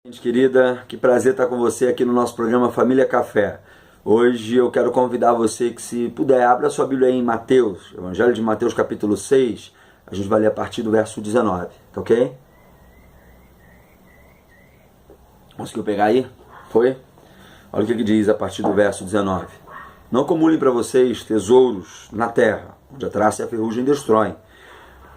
Gente querida, que prazer estar com você aqui no nosso programa Família Café. Hoje eu quero convidar você que, se puder, abra sua Bíblia aí em Mateus, Evangelho de Mateus capítulo 6, a gente vai ler a partir do verso 19, tá ok? Conseguiu pegar aí? Foi? Olha o que diz a partir do verso 19. Não acumulem para vocês tesouros na terra, onde a traça e a ferrugem destroem,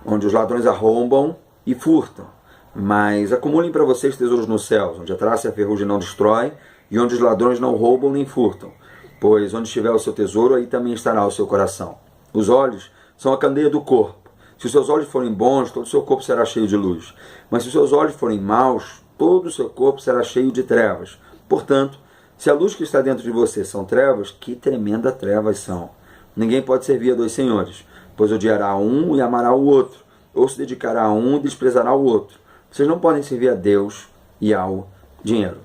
onde os ladrões arrombam e furtam. Mas acumulem para vocês tesouros nos céus, onde a traça e a ferrugem não destrói, e onde os ladrões não roubam nem furtam. Pois onde estiver o seu tesouro, aí também estará o seu coração. Os olhos são a candeia do corpo. Se os seus olhos forem bons, todo o seu corpo será cheio de luz. Mas se os seus olhos forem maus, todo o seu corpo será cheio de trevas. Portanto, se a luz que está dentro de você são trevas, que tremenda trevas são. Ninguém pode servir a dois senhores, pois odiará um e amará o outro, ou se dedicará a um e desprezará o outro. Vocês não podem servir a Deus e ao dinheiro.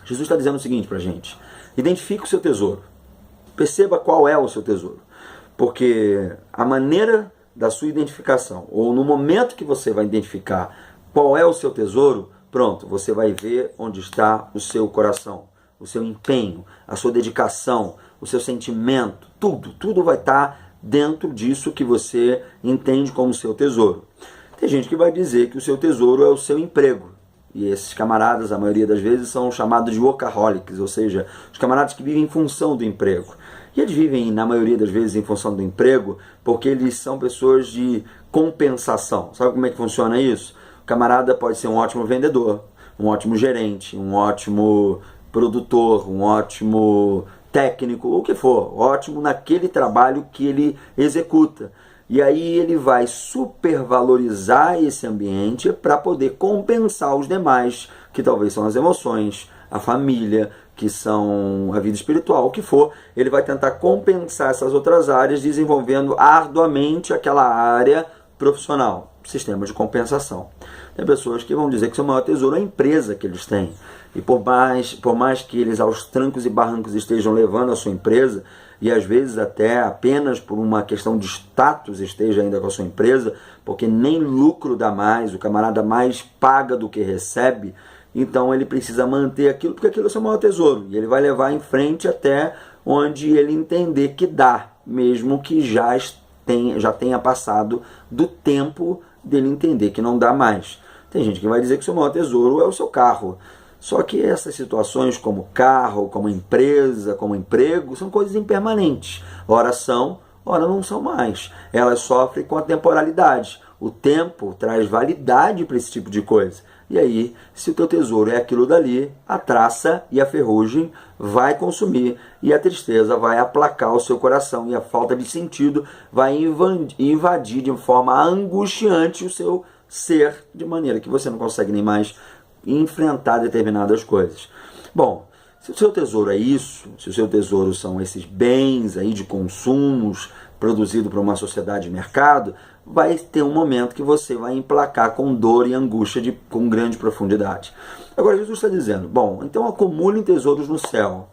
Jesus está dizendo o seguinte para a gente: identifique o seu tesouro. Perceba qual é o seu tesouro. Porque a maneira da sua identificação, ou no momento que você vai identificar qual é o seu tesouro, pronto, você vai ver onde está o seu coração, o seu empenho, a sua dedicação, o seu sentimento, tudo vai estar dentro disso que você entende como seu tesouro. Tem gente que vai dizer que o seu tesouro é o seu emprego. E esses camaradas, a maioria das vezes, são chamados de workaholics, ou seja, os camaradas que vivem em função do emprego. E eles vivem, na maioria das vezes, em função do emprego, porque eles são pessoas de compensação. Sabe como é que funciona isso? O camarada pode ser um ótimo vendedor, um ótimo gerente, um ótimo produtor, um ótimo técnico, o que for, ótimo naquele trabalho que ele executa. E aí ele vai supervalorizar esse ambiente para poder compensar os demais, que talvez são as emoções, a família, que são a vida espiritual, o que for. Ele vai tentar compensar essas outras áreas, desenvolvendo arduamente aquela área profissional, sistema de compensação. Tem pessoas que vão dizer que seu maior tesouro é a empresa que eles têm. E por mais que eles aos trancos e barrancos estejam levando a sua empresa, e às vezes até apenas por uma questão de status esteja ainda com a sua empresa, porque nem lucro dá mais, o camarada mais paga do que recebe, então ele precisa manter aquilo, porque aquilo é o seu maior tesouro. E ele vai levar em frente até onde ele entender que dá, mesmo que já tenha passado do tempo dele entender que não dá mais. Tem gente que vai dizer que o seu maior tesouro é o seu carro. Só que essas situações, como carro, como empresa, como emprego, são coisas impermanentes. Ora são, ora não são mais. Elas sofrem com a temporalidade. O tempo traz validade para esse tipo de coisa. E aí, se o teu tesouro é aquilo dali, a traça e a ferrugem vai consumir, e a tristeza vai aplacar o seu coração, e a falta de sentido vai invadir de forma angustiante o seu ser, de maneira que você não consegue nem mais enfrentar determinadas coisas. Bom, se o seu tesouro é isso, se o seu tesouro são esses bens aí de consumos produzidos por uma sociedade de mercado, vai ter um momento que você vai emplacar com dor e angústia com grande profundidade. Agora Jesus está dizendo, bom, então acumulem tesouros no céu.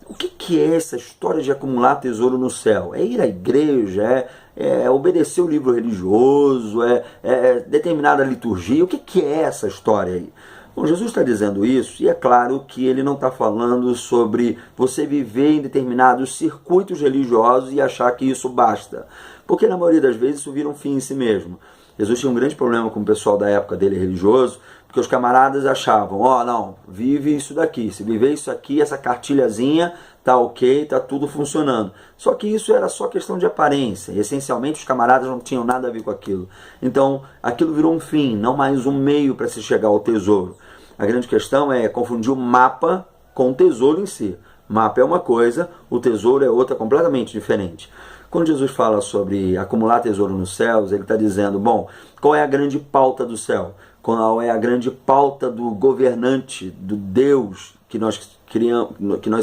O que é essa história de acumular tesouro no céu? É ir à igreja? É obedecer o livro religioso? É determinada liturgia? O que é essa história aí? Bom, Jesus está dizendo isso, e é claro que ele não está falando sobre você viver em determinados circuitos religiosos e achar que isso basta. Porque na maioria das vezes isso vira um fim em si mesmo. Jesus tinha um grande problema com o pessoal da época dele religioso, porque os camaradas achavam, não, vive isso daqui, se viver isso aqui, essa cartilhazinha, tá ok, tá tudo funcionando. Só que isso era só questão de aparência, e essencialmente os camaradas não tinham nada a ver com aquilo. Então, aquilo virou um fim, não mais um meio para se chegar ao tesouro. A grande questão é confundir o mapa com o tesouro em si. Mapa é uma coisa, o tesouro é outra completamente diferente. Quando Jesus fala sobre acumular tesouro nos céus, ele está dizendo, bom, qual é a grande pauta do céu? Qual é a grande pauta do governante, do Deus que nós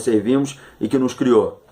servimos e que nos criou?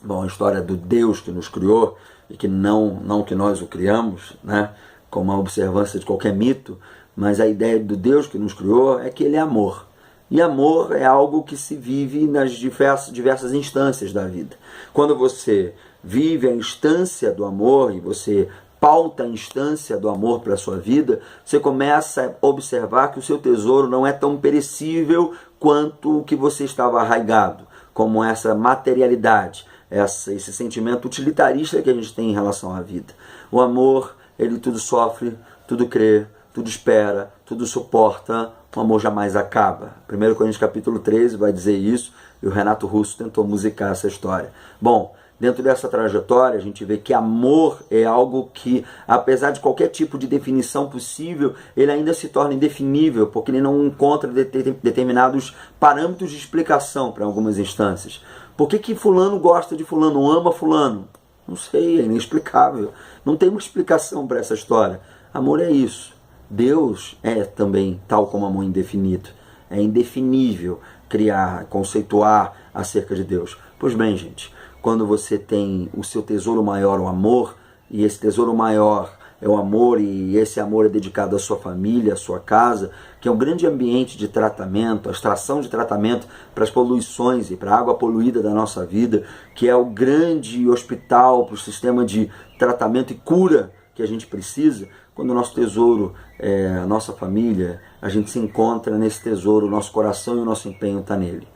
Bom, a história do Deus que nos criou e que não que nós o criamos, né, como uma observância de qualquer mito, mas a ideia do Deus que nos criou é que ele é amor. E amor é algo que se vive nas diversas instâncias da vida. Quando você vive a instância do amor e você pauta a instância do amor para a sua vida, você começa a observar que o seu tesouro não é tão perecível quanto o que você estava arraigado, como essa materialidade, esse sentimento utilitarista que a gente tem em relação à vida. O amor, ele tudo sofre, tudo crê, tudo espera, tudo suporta, o amor jamais acaba. 1 Coríntios capítulo 13 vai dizer isso, e o Renato Russo tentou musicar essa história. Bom, dentro dessa trajetória, a gente vê que amor é algo que, apesar de qualquer tipo de definição possível, ele ainda se torna indefinível, porque ele não encontra determinados parâmetros de explicação para algumas instâncias. Por que fulano gosta de fulano, ama fulano? Não sei, é inexplicável. Não tem uma explicação para essa história. Amor é isso. Deus é também tal como amor indefinido. É indefinível criar, conceituar acerca de Deus. Pois bem, gente, quando você tem o seu tesouro maior, o amor, e esse tesouro maior é o amor, e esse amor é dedicado à sua família, à sua casa, que é um grande ambiente de tratamento, a extração de tratamento para as poluições e para a água poluída da nossa vida, que é o grande hospital para o sistema de tratamento e cura que a gente precisa. Quando o nosso tesouro é a nossa família, a gente se encontra nesse tesouro, o nosso coração e o nosso empenho está nele.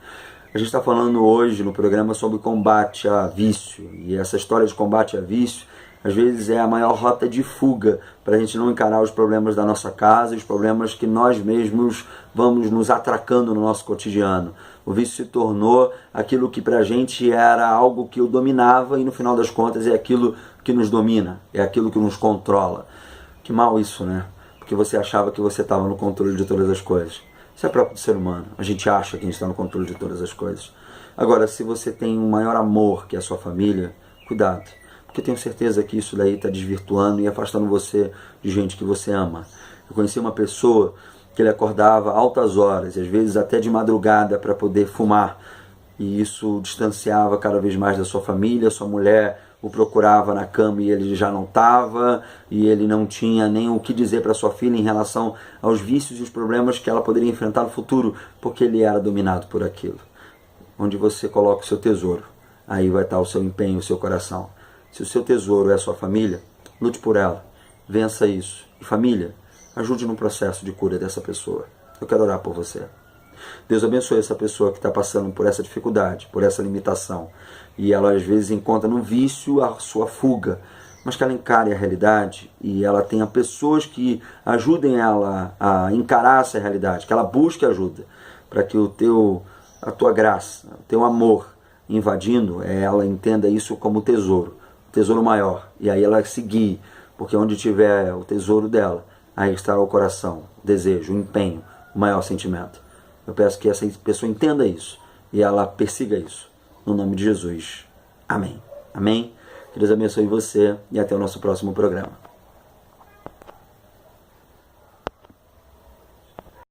A gente está falando hoje no programa sobre combate a vício, e essa história de combate a vício às vezes é a maior rota de fuga para a gente não encarar os problemas da nossa casa, os problemas que nós mesmos vamos nos atracando no nosso cotidiano. O vício se tornou aquilo que para a gente era algo que o dominava, e no final das contas é aquilo que nos domina, é aquilo que nos controla. Que mal isso, né? Porque você achava que você estava no controle de todas as coisas. Isso é próprio do ser humano. A gente acha que a gente está no controle de todas as coisas. Agora, se você tem um maior amor que a sua família, cuidado. Porque eu tenho certeza que isso daí está desvirtuando e afastando você de gente que você ama. Eu conheci uma pessoa que ele acordava altas horas, e às vezes até de madrugada, para poder fumar. E isso distanciava cada vez mais da sua família. Sua mulher o procurava na cama e ele já não estava, e ele não tinha nem o que dizer para sua filha em relação aos vícios e os problemas que ela poderia enfrentar no futuro, porque ele era dominado por aquilo. Onde você coloca o seu tesouro, aí vai estar o seu empenho, o seu coração. Se o seu tesouro é a sua família, lute por ela, vença isso. E família, ajude no processo de cura dessa pessoa. Eu quero orar por você. Deus abençoe essa pessoa que está passando por essa dificuldade, por essa limitação. E ela às vezes encontra no vício a sua fuga, mas que ela encare a realidade e ela tenha pessoas que ajudem ela a encarar essa realidade, que ela busque ajuda, para que a tua graça, o teu amor invadindo, ela entenda isso como tesouro maior. E aí ela se guie, porque onde tiver o tesouro dela, aí estará o coração, o desejo, o empenho, o maior sentimento. Eu peço que essa pessoa entenda isso e ela persiga isso. No nome de Jesus. Amém. Amém. Que Deus abençoe você e até o nosso próximo programa.